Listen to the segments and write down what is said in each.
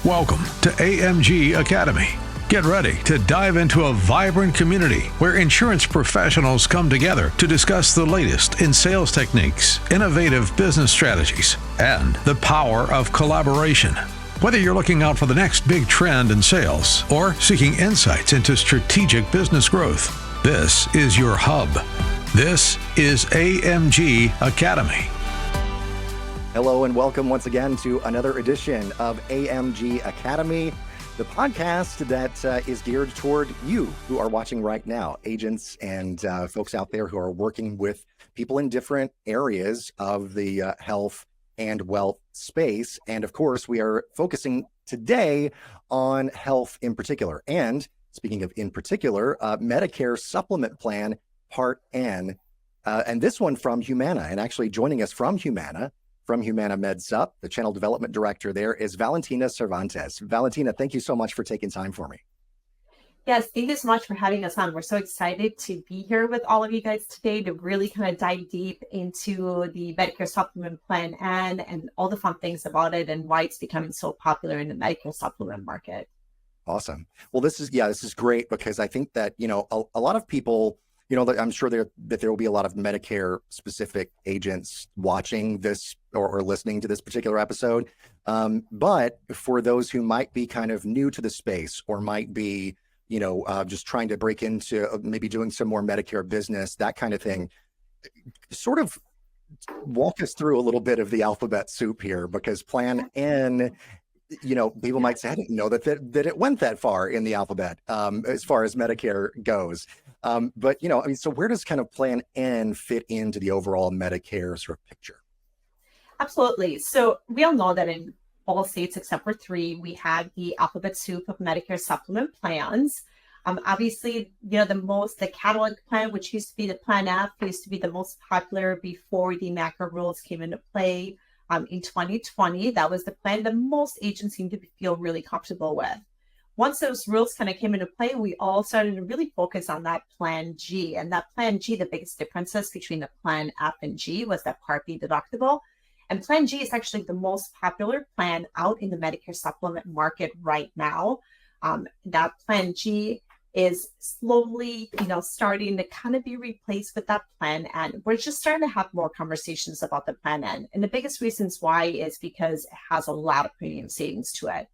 Welcome to AMG Academy. Get ready to dive into a vibrant community where insurance professionals come together to discuss the latest in sales techniques, innovative business strategies, and the power of collaboration. Whether you're looking out for the next big trend in sales or seeking insights into strategic business growth, this is your hub. This is AMG Academy. Hello and welcome once again to another edition of AMG Academy, the podcast that is geared toward you who are watching right now, agents and folks out there who are working with people in different areas of the health and wealth space. And of course, we are focusing today on health in particular. And speaking of in particular, Medicare Supplement Plan Part N. And this one from Humana. And actually joining us from Humana Med Sup, the channel development director there, is Valentina Cervantes. Valentina, thank you so much for taking time for me. Yes, thank you so much for having us on. We're so excited to be here with all of you guys today to really kind of dive deep into the Medicare Supplement Plan N and all the fun things about it and why it's becoming so popular in the Medicare supplement market. Awesome. Well, this is great because I think that, a lot of people, I'm sure that there will be a lot of Medicare specific agents watching this or listening to this particular episode. But for those who might be kind of new to the space or might be, just trying to break into maybe doing some more Medicare business, that kind of thing, sort of walk us through a little bit of the alphabet soup here, because Plan N, people might say, I didn't know that it went that far in the alphabet as far as Medicare goes. But, so where does kind of Plan N fit into the overall Medicare sort of picture? Absolutely. So we all know that in all states except for 3, we have the alphabet soup of Medicare supplement plans. Obviously, the catalog plan, which used to be the Plan F, used to be the most popular before the McClure rules came into play in 2020. That was the plan that most agents seem to feel really comfortable with. Once those rules kind of came into play, we all started to really focus on that Plan G. And that Plan G, the biggest differences between the Plan F and G was that Part B deductible. And Plan G is actually the most popular plan out in the Medicare supplement market right now. That Plan G is slowly, starting to kind of be replaced with that Plan N. We're just starting to have more conversations about the Plan N. And the biggest reasons why is because it has a lot of premium savings to it.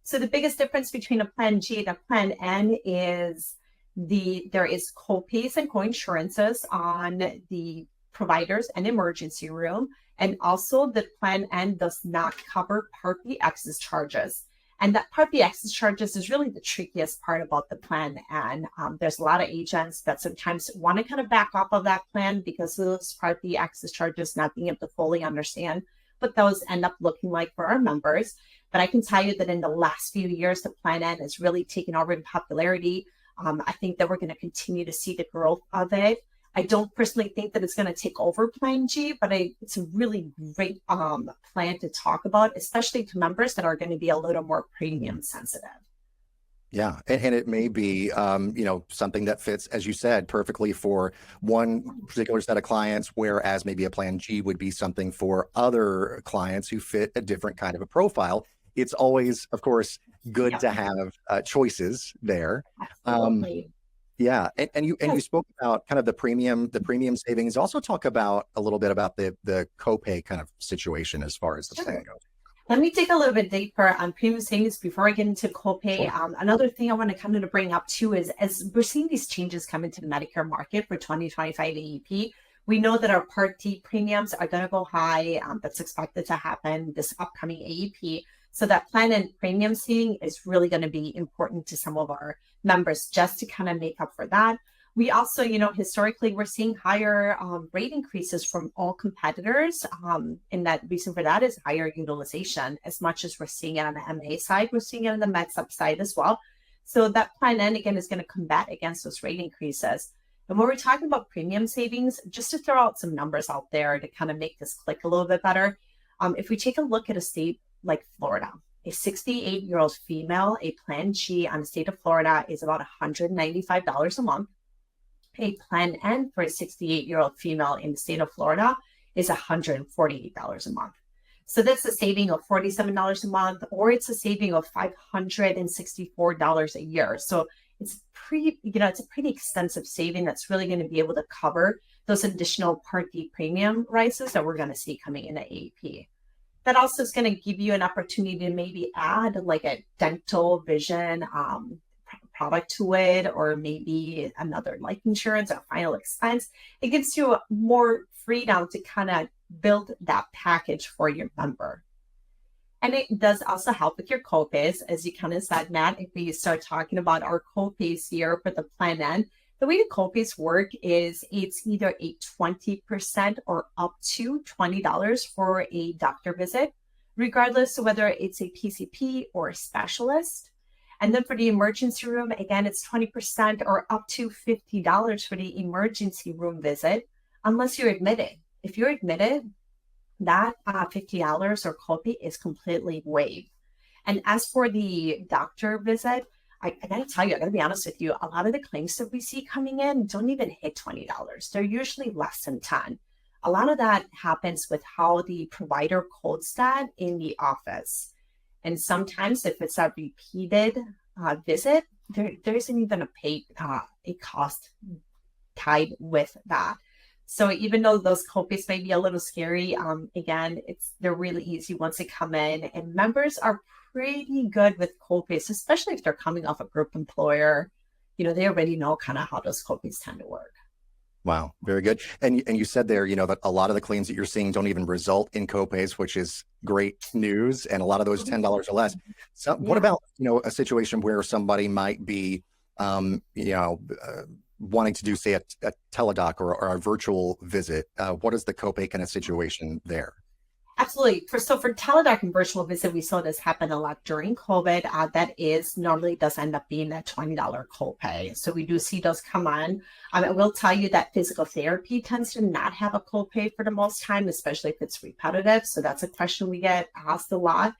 So the biggest difference between a Plan G and a Plan N is there is co-pays and co-insurances on the providers and emergency room. And also the Plan N does not cover Part B excess charges. And that Part B excess charges is really the trickiest part about the Plan N. There's a lot of agents that sometimes want to kind of back off of that plan because of those Part B excess charges, not being able to fully understand what those end up looking like for our members. But I can tell you that in the last few years, the Plan N has really taken over in popularity. I think that we're going to continue to see the growth of it. I don't personally think that it's going to take over Plan G, but it's a really great plan to talk about, especially to members that are going to be a little more premium sensitive. Yeah, and it may be, something that fits, as you said, perfectly for one particular set of clients, whereas maybe a Plan G would be something for other clients who fit a different kind of a profile. It's always, of course, good to have choices there. Absolutely. Yeah, and you spoke about kind of the premium savings. Also talk about a little bit about the copay kind of situation as far as the plan goes. Let me dig a little bit deeper on premium savings before I get into copay. Sure. Another thing I want to kind of bring up too is as we're seeing these changes come into the Medicare market for 2025 AEP, we know that our Part D premiums are going to go high. That's expected to happen this upcoming AEP. So that Plan N premium saving is really going to be important to some of our members just to kind of make up for that. We also, historically, we're seeing higher rate increases from all competitors. And that reason for that is higher utilization. As much as we're seeing it on the MA side, we're seeing it on the Med Sup side as well. So that Plan N, again, is going to combat against those rate increases. And when we're talking about premium savings, just to throw out some numbers out there to kind of make this click a little bit better, if we take a look at a state like Florida, a 68-year-old female, a Plan G on the state of Florida is about $195 a month. A Plan N for a 68-year-old female in the state of Florida is $148 a month. So that's a saving of $47 a month, or it's a saving of $564 a year. So it's it's a pretty extensive saving that's really going to be able to cover those additional Part D premium rises that we're going to see coming into AEP. That also is going to give you an opportunity to maybe add like a dental vision product to it, or maybe another life insurance or final expense. It gives you more freedom to kind of build that package for your member. And it does also help with your copays, as you kind of said, Matt. If we start talking about our copays here for the Plan N, the way the copays work is it's either a 20% or up to $20 for a doctor visit, regardless of whether it's a PCP or a specialist. And then for the emergency room, again, it's 20% or up to $50 for the emergency room visit, unless you're admitted. If you're admitted, that $50 or copay is completely waived. And as for the doctor visit, I gotta tell you, I gotta be honest with you, a lot of the claims that we see coming in don't even hit $20. They're usually less than 10. A lot of that happens with how the provider codes that in the office. And sometimes if it's a repeated visit, there isn't even a cost tied with that. So even though those copays may be a little scary, again, they're really easy once they come in, and members are pretty good with copays, especially if they're coming off a group employer. They already know kind of how those copays tend to work. Wow, very good. And you said there, that a lot of the claims that you're seeing don't even result in copays, which is great news. And a lot of those $10 or less. So what about, a situation where somebody might be, wanting to do, say, a teledoc or a virtual visit? What is the copay kind of situation there? Absolutely. For teledoc and virtual visit, we saw this happen a lot during COVID. That normally does end up being that $20 copay. So we do see those come on. I will tell you that physical therapy tends to not have a copay for the most time, especially if it's repetitive. So that's a question we get asked a lot.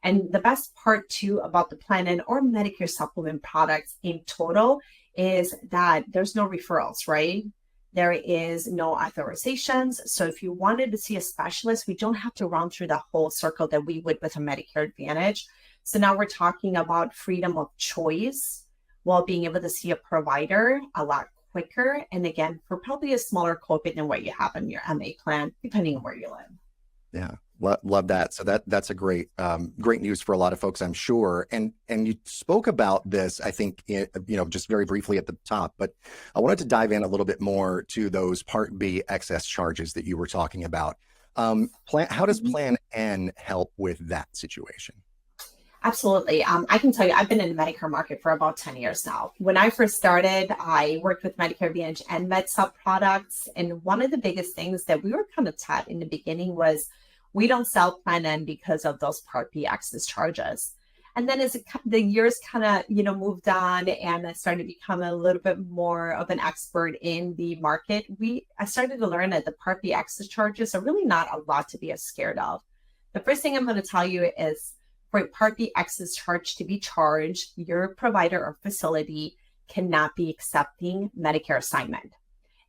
And the best part too about the Plan N or Medicare Supplement products in total is that there's no referrals, right? There is no authorizations. So if you wanted to see a specialist, we don't have to run through the whole circle that we would with a Medicare Advantage. So now we're talking about freedom of choice while being able to see a provider a lot quicker. And again, for probably a smaller copay than what you have in your MA plan, depending on where you live. Yeah. Love that. So that's a great news for a lot of folks, I'm sure. And you spoke about this, I think, just very briefly at the top, but I wanted to dive in a little bit more to those Part B excess charges that you were talking about. How does Plan N help with that situation? Absolutely. I can tell you, I've been in the Medicare market for about 10 years now. When I first started, I worked with Medicare Advantage and MedSup products. And one of the biggest things that we were kind of taught in the beginning was we don't sell Plan N because of those Part B excess charges. And then as the years kind of, moved on and I started to become a little bit more of an expert in the market, I started to learn that the Part B excess charges are really not a lot to be scared of. The first thing I'm going to tell you is for a Part B excess charge to be charged, your provider or facility cannot be accepting Medicare assignment.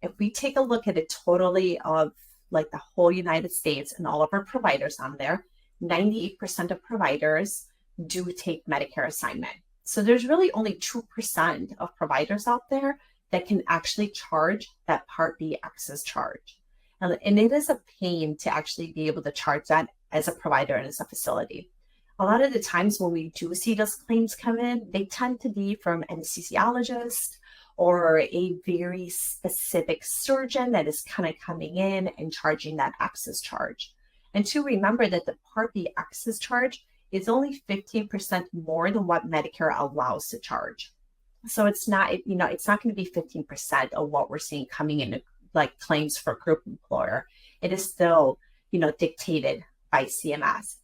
If we take a look at it totally of like the whole United States and all of our providers on there, 98% of providers do take Medicare assignment. So there's really only 2% of providers out there that can actually charge that Part B excess charge. And it is a pain to actually be able to charge that as a provider and as a facility. A lot of the times when we do see those claims come in, they tend to be from anesthesiologists or a very specific surgeon that is kind of coming in and charging that excess charge. And to remember that the Part B excess charge is only 15% more than what Medicare allows to charge. So it's not, it's not going to be 15% of what we're seeing coming in like claims for group employer. It is still, dictated by CMS.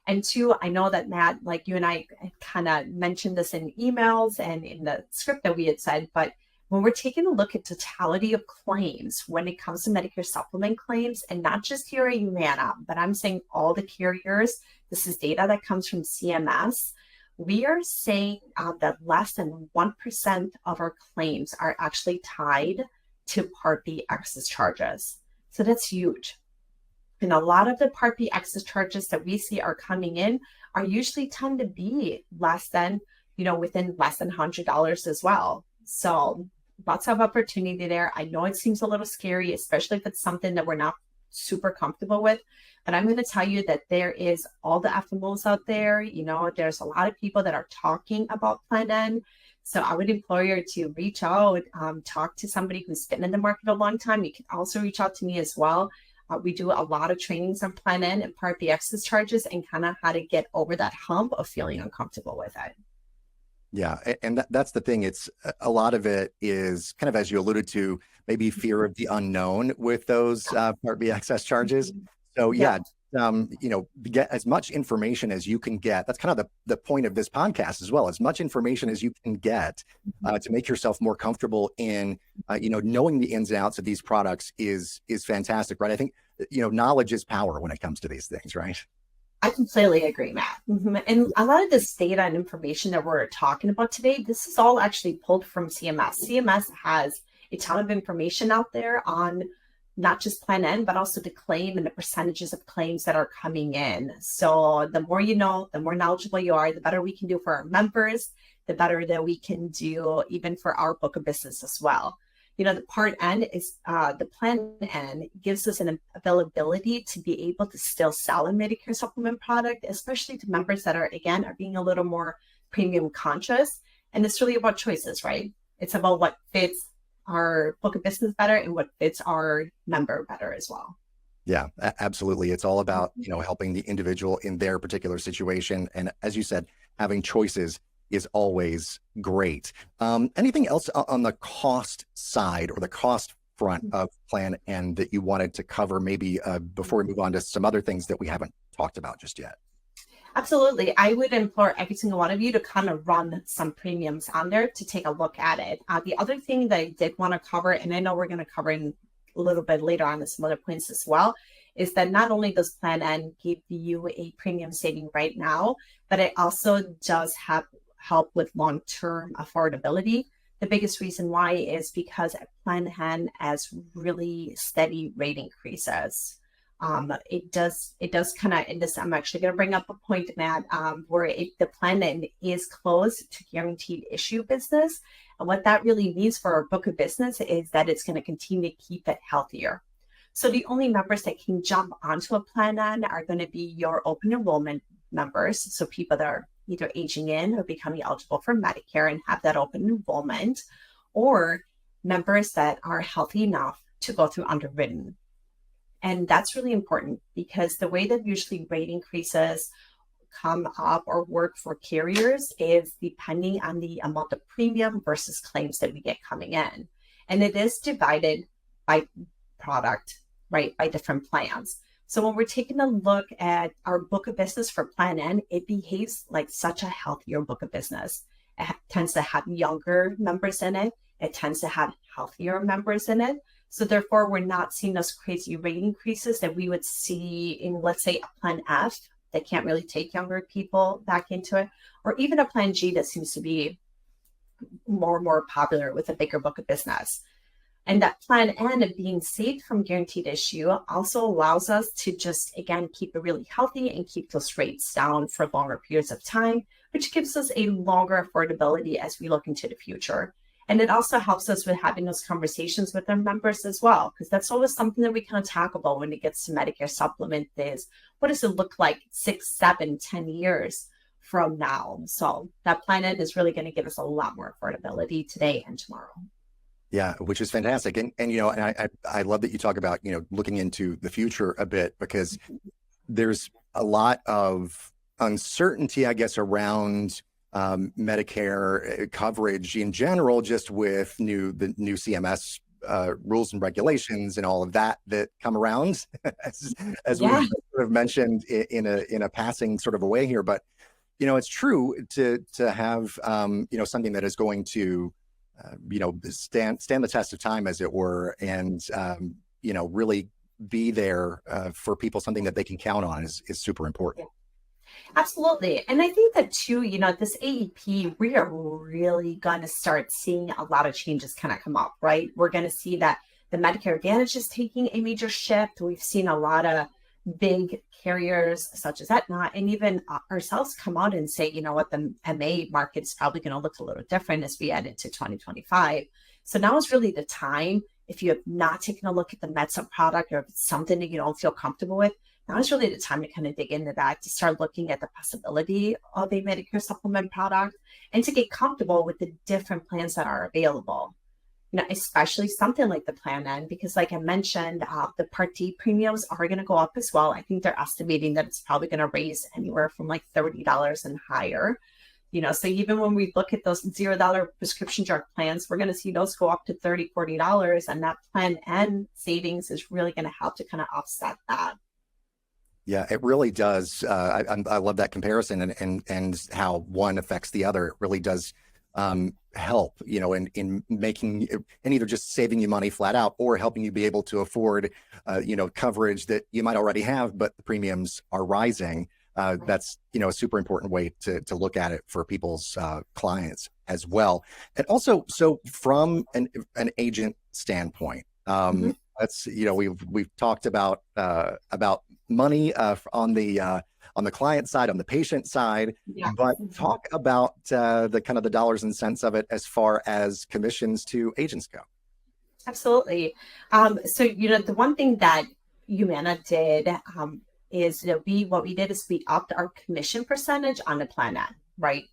And two, I know that Matt, like you and I kind of mentioned this in emails and in the script that we had said, but when we're taking a look at totality of claims, when it comes to Medicare supplement claims, and not just here at Humana, but I'm saying all the carriers, this is data that comes from CMS, we are saying that less than 1% of our claims are actually tied to Part B excess charges. So that's huge. And a lot of the Part B excess charges that we see are coming in are usually tend to be less than, within less than $100 as well. So lots of opportunity there. I know it seems a little scary, especially if it's something that we're not super comfortable with. But I'm going to tell you that there is all the FMOs out there. There's a lot of people that are talking about Plan N. So I would implore you to reach out, talk to somebody who's been in the market a long time. You can also reach out to me as well. We do a lot of trainings on Plan N and Part B excess charges and kind of how to get over that hump of feeling uncomfortable with it. Yeah. And that's the thing. It's a lot of it is kind of, as you alluded to, maybe fear of the unknown with those Part B excess charges. So get as much information as you can get. That's kind of the point of this podcast as well. As much information as you can get to make yourself more comfortable in, knowing the ins and outs of these products is fantastic, right? I think, knowledge is power when it comes to these things, right? I completely agree, Matt. And a lot of this data and information that we're talking about today, this is all actually pulled from CMS. CMS has a ton of information out there on not just Plan N, but also the claim and the percentages of claims that are coming in. So the more you know, the more knowledgeable you are, the better we can do for our members, the better that we can do even for our book of business as well. The Part N is the Plan N gives us an availability to be able to still sell a Medicare supplement product, especially to members that are being a little more premium conscious. And it's really about choices, right? It's about what fits our book of business better and what fits our member better as well. Yeah, absolutely. It's all about, helping the individual in their particular situation. And as you said, having choices is always great. Anything else on the cost side or the cost front of Plan N that you wanted to cover maybe before we move on to some other things that we haven't talked about just yet? Absolutely. I would implore every single one of you to kind of run some premiums on there to take a look at it. The other thing that I did want to cover, and I know we're going to cover in a little bit later on some other points as well, is that not only does Plan N give you a premium saving right now, but it also does help with long-term affordability. The biggest reason why is because Plan N has really steady rate increases. It does kind of, in this, I'm actually going to bring up a point, Matt, where the Plan N is closed to guaranteed issue business. And what that really means for our book of business is that it's going to continue to keep it healthier. So the only members that can jump onto a Plan N are going to be your open enrollment members. So people that are either aging in or becoming eligible for Medicare and have that open enrollment, or members that are healthy enough to go through underwritten. And that's really important because the way that usually rate increases come up or work for carriers is depending on the amount of premium versus claims that we get coming in. And it is divided by product, right, by different plans. So when we're taking a look at our book of business for Plan N, it behaves like such a healthier book of business. It tends to have younger members in it. It tends to have healthier members in it. So therefore, we're not seeing those crazy rate increases that we would see in, let's say, a Plan F that can't really take younger people back into it, or even a Plan G that seems to be more and more popular with a bigger book of business. And that Plan N of being saved from guaranteed issue also allows us to just, again, keep it really healthy and keep those rates down for longer periods of time, which gives us a longer affordability as we look into the future. And it also helps us with having those conversations with our members as well, because that's always something that we kind of talk about when it gets to Medicare Supplement is, what does it look like 6, 7, 10 years from now? So that Plan N is really going to give us a lot more affordability today and tomorrow. Yeah, which is fantastic. And I love that you talk about, looking into the future a bit, because there's a lot of uncertainty, I guess, around Medicare coverage in general, just with the new CMS rules and regulations and all of that come around, as we sort of mentioned in a passing sort of a way here. But, it's true to have, something that is going to stand the test of time, as it were, and really be there for people, something that they can count on is super important. Absolutely. And I think that too, this AEP, we are really going to start seeing a lot of changes kind of come up, right? We're going to see that the Medicare Advantage is taking a major shift. We've seen a lot of big carriers such as Aetna and even ourselves come out and say, you know what, the MA market is probably going to look a little different as we head into 2025. So now is really the time, if you have not taken a look at the MedSup product, or if it's something that you don't feel comfortable with, now is really the time to kind of dig into that, to start looking at the possibility of a Medicare supplement product and to get comfortable with the different plans that are available. You know, especially something like the Plan N, because like I mentioned, the Part D premiums are going to go up as well. I think they're estimating that it's probably going to raise anywhere from like $30 and higher. You know, so even when we look at those $0 prescription drug plans, we're going to see those go up to $30, $40, and that Plan N savings is really going to help to kind of offset that. Yeah, it really does. I love that comparison and how one affects the other. It really does help, you know, in making, and either just saving you money flat out or helping you be able to afford, you know, coverage that you might already have, but the premiums are rising. That's, you know, a super important way to look at it for people's clients as well. And also, so from an agent standpoint, that's, you know, we've talked about money on the client side, on the patient side, but talk about the kind of the dollars and cents of it as far as commissions to agents go. Absolutely. So, you know, the one thing that Humana did is, you know, what we did is we upped our commission percentage on the Plan N, right?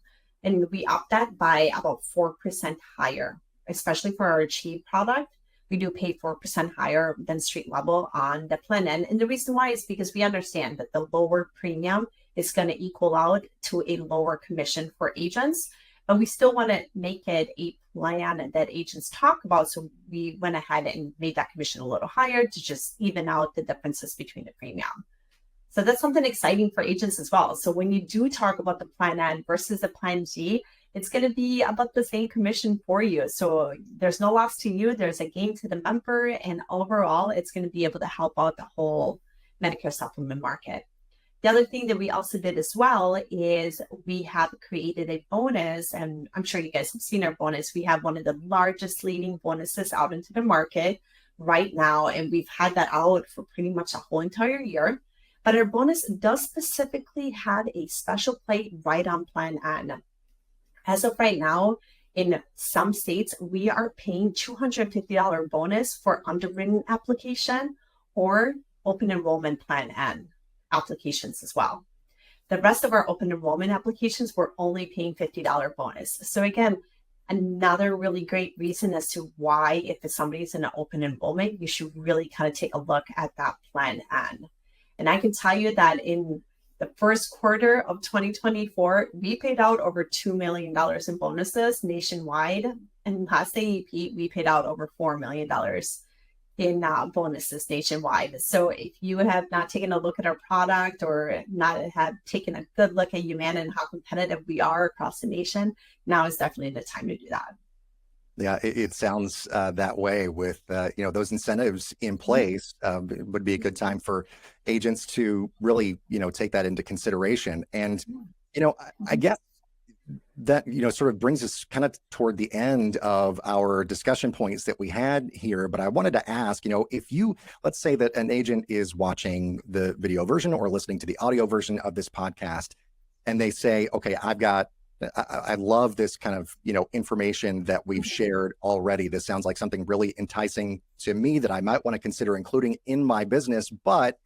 And we upped that by about 4% higher, especially for our Achieve product. We do pay 4% higher than street level on the Plan N. And the reason why is because we understand that the lower premium is going to equal out to a lower commission for agents, but we still want to make it a plan that agents talk about. So we went ahead and made that commission a little higher to just even out the differences between the premium. So that's something exciting for agents as well. So when you do talk about the Plan N versus the Plan G, it's going to be about the same commission for you. So there's no loss to you. There's a gain to the member. And overall, it's going to be able to help out the whole Medicare supplement market. The other thing that we also did as well is we have created a bonus. And I'm sure you guys have seen our bonus. We have one of the largest leading bonuses out into the market right now. And we've had that out for pretty much a whole entire year. But our bonus does specifically have a special play right on Plan N. As of right now, in some states, we are paying $250 bonus for underwritten application or open enrollment Plan N applications as well. The rest of our open enrollment applications, we're only paying $50 bonus. So again, another really great reason as to why, if somebody's in an open enrollment, you should really kind of take a look at that Plan N. And I can tell you that in the first quarter of 2024, we paid out over $2 million in bonuses nationwide. And last AEP, we paid out over $4 million in bonuses nationwide. So if you have not taken a look at our product or not have taken a good look at Humana and how competitive we are across the nation, now is definitely the time to do that. Yeah, it sounds that way with, you know, those incentives in place. It would be a good time for agents to really, you know, take that into consideration. And, you know, I guess that, you know, sort of brings us kind of toward the end of our discussion points that we had here. But I wanted to ask, you know, if you, let's say that an agent is watching the video version or listening to the audio version of this podcast, and they say, okay, I love this kind of, you know, information that we've shared already. This sounds like something really enticing to me that I might want to consider including in my business, but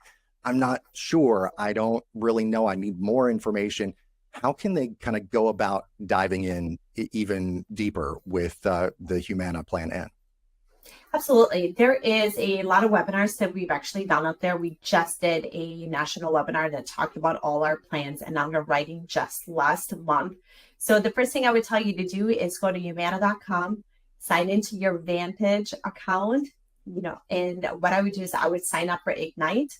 I'm not sure. I don't really know. I need more information. How can they kind of go about diving in even deeper with the Humana Plan N? Absolutely. There is a lot of webinars that we've actually done up there. We just did a national webinar that talked about all our plans and underwriting just last month. So the first thing I would tell you to do is go to humana.com, sign into your Vantage account, you know, and what I would do is I would sign up for Ignite.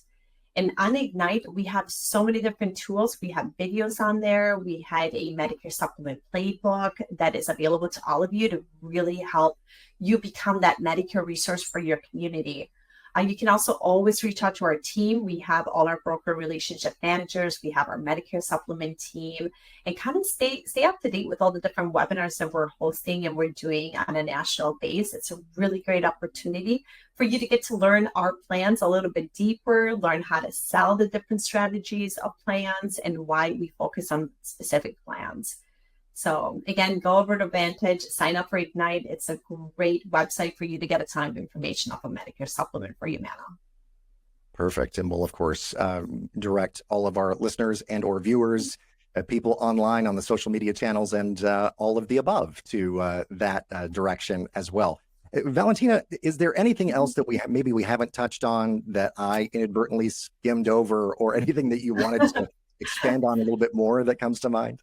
And on Ignite, we have so many different tools. We have videos on there. We have a Medicare Supplement Playbook that is available to all of you to really help you become that Medicare resource for your community. You can also always reach out to our team. We have all our broker relationship managers. We have our Medicare supplement team, and kind of stay up to date with all the different webinars that we're hosting and we're doing on a national base. It's a really great opportunity for you to get to learn our plans a little bit deeper, learn how to sell the different strategies of plans and why we focus on specific plans. So again, go over to Vantage, sign up for Ignite. It's a great website for you to get a ton of information off of Medicare Supplement for Humana. Perfect. And we'll, of course, direct all of our listeners and or viewers, people online on the social media channels and all of the above to that direction as well. Valentina, is there anything else that maybe we haven't touched on that I inadvertently skimmed over, or anything that you wanted to expand on a little bit more that comes to mind?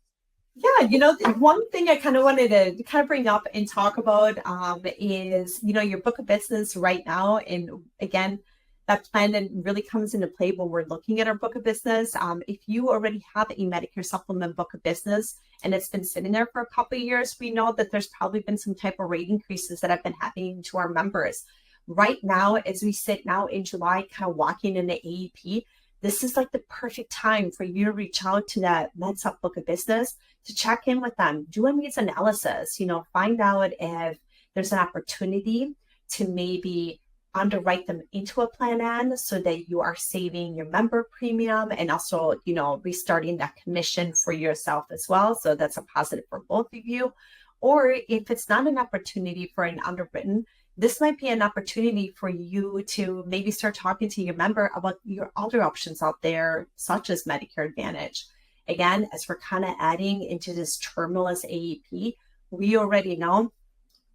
Yeah, one thing I kind of wanted to kind of bring up and talk about is, your book of business right now. And again, that plan that really comes into play when we're looking at our book of business. If you already have a Medicare supplement book of business and it's been sitting there for a couple of years, we know that there's probably been some type of rate increases that have been happening to our members. Right now, as we sit now in July, kind of walking into AEP, this is like the perfect time for you to reach out to that MedSup book of business to check in with them, do a needs analysis, find out if there's an opportunity to maybe underwrite them into a Plan N so that you are saving your member premium and also, restarting that commission for yourself as well. So that's a positive for both of you. Or if it's not an opportunity for an underwritten, this might be an opportunity for you to maybe start talking to your member about your other options out there, such as Medicare Advantage. Again, as we're kind of adding into this terminalist AEP, we already know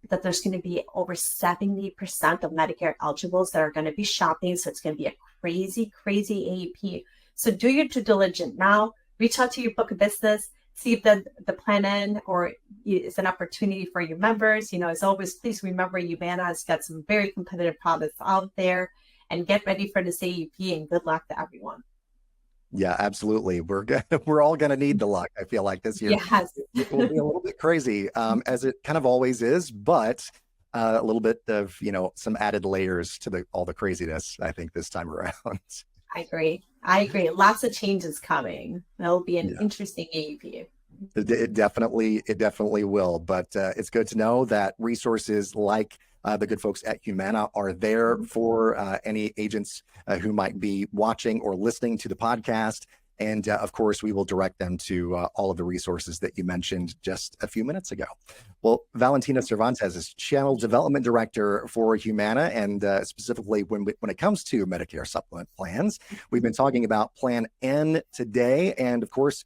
that there's going to be over 70% of Medicare eligibles that are going to be shopping. So it's going to be a crazy, crazy AEP. So do your due diligence now, reach out to your book of business, see if the Plan N or is an opportunity for your members. As always, please remember Humana has got some very competitive products out there, and get ready for this AEP, and good luck to everyone. Yeah, absolutely. We're all going to need the luck. I feel like this year it will be a little bit crazy, as it kind of always is, but a little bit of, some added layers to all the craziness, I think, this time around. I agree. Lots of changes coming. That'll be an interesting AEP. It definitely will. But it's good to know that resources like the good folks at Humana are there for any agents who might be watching or listening to the podcast. And of course, we will direct them to all of the resources that you mentioned just a few minutes ago. Well, Valentina Cervantes is Channel Development Director for Humana, and specifically when it comes to Medicare supplement plans, we've been talking about Plan N today. And of course,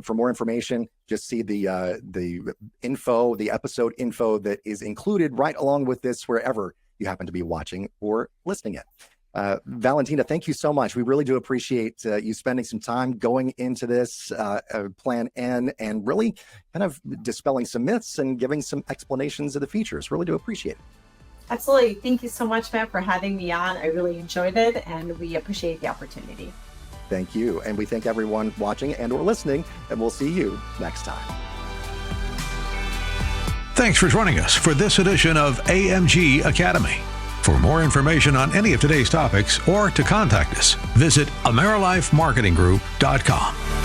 for more information, just see the info, the episode info that is included right along with this wherever you happen to be watching or listening it. Valentina, thank you so much. We really do appreciate you spending some time going into this Plan N and really kind of dispelling some myths and giving some explanations of the features. Really do appreciate it. Absolutely. Thank you so much, Matt, for having me on. I really enjoyed it, and we appreciate the opportunity. Thank you. And we thank everyone watching and or listening, and we'll see you next time. Thanks for joining us for this edition of AMG Academy. For more information on any of today's topics or to contact us, visit AmerilifeMarketingGroup.com.